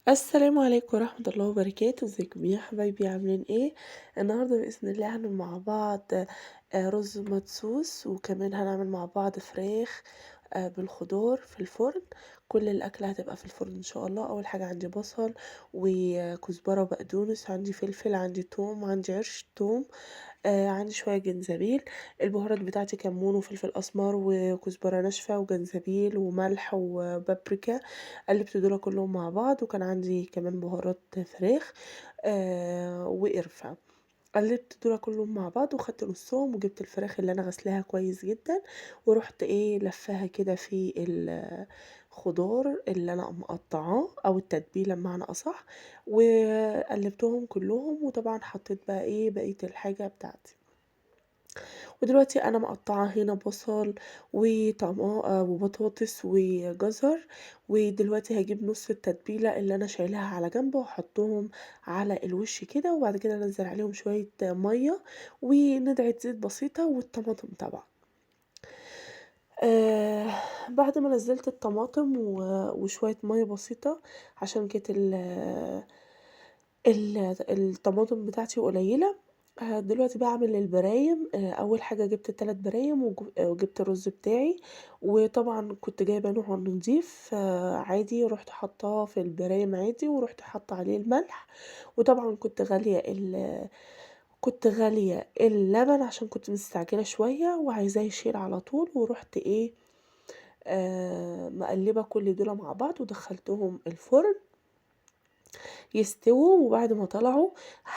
السلام عليكم ورحمة الله وبركاته، ازيكم يا حبايبي عاملين ايه؟ النهاردة بإذن الله هنعمل مع بعض رز مدسوس، وكمان هنعمل مع بعض فراخ بالخضار في الفرن. كل الأكل هتبقى في الفرن ان شاء الله. أول حاجة عندي بصل وكزبرة وبقدونس، عندي فلفل، عندي توم، عندي عرش توم، عندي شوية جنزبيل. البهارات بتاعتي كمون وفلفل أسمر وكزبرة ناشفة وجنزبيل وملح وبابريكا. قلبت دول كلهم مع بعض، وكان عندي كمان بهارات فراخ وقرفة. قلبت دول كلهم مع بعض وخدت نصهم، وجبت الفراخ اللي انا غسلاها كويس جدا، ورحت لفاها كده في الخضار اللي انا مقطعاه او التتبيله بمعنى اصح، وقلبتهم كلهم. وطبعا حطيت بقى بقيه الحاجه بتاعتي. ودلوقتي انا مقطعه هنا بصل وطما وبطاطس وجزر. ودلوقتي هجيب نص التتبيله اللي انا شايلاها على جنب واحطهم على الوش كده، وبعد كده انزل عليهم شويه ميه وندعه زيت بسيطه والطماطم طبعا. آه بعد ما نزلت الطماطم وشويه ميه بسيطه، عشان كانت الطماطم بتاعتي قليلة. دلوقتي باعمل البرايم. أول حاجة جبت 3 برايم وجبت الرز بتاعي، وطبعًا كنت جايبة نوع نضيف عادي، رُحت حاطاه في البرايم عادي، ورُحت حاطة عليه الملح. وطبعًا كنت غالية اللبن عشان كنت مستعجلة شوية وعايزاه يشيل على طول، ورُحت مقلبة كل دول مع بعض ودخلتهم الفرن يستووا. وبعد ما طلعوا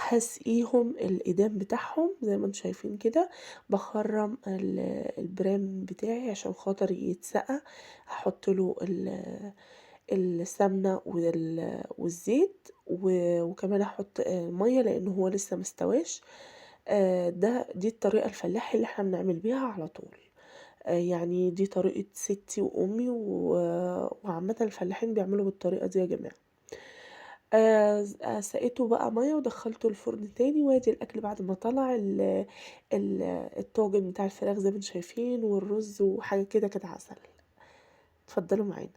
هاسقيهم الإيدام بتاعهم زي ما انتم شايفين كده. بخرم البرام بتاعي عشان خاطر يتسقى. هحط له السمنة والزيت، وكمان هحط مية لأنه هو لسه مستواش. دي الطريقة الفلاحي اللي احنا بنعمل بيها على طول. يعني دي طريقة ستي وأمي وعامة الفلاحين بيعملوا بالطريقة دي يا جماعة. سقيته بقى مَيّة ودخّلته الفرن تاني، وادي الأكل بعد ما طلع ال الطاجن بتاع الفراخ زي ما انتم شايفين، والرز وحاجة كده كانت عسل. اتفضلوا معانا.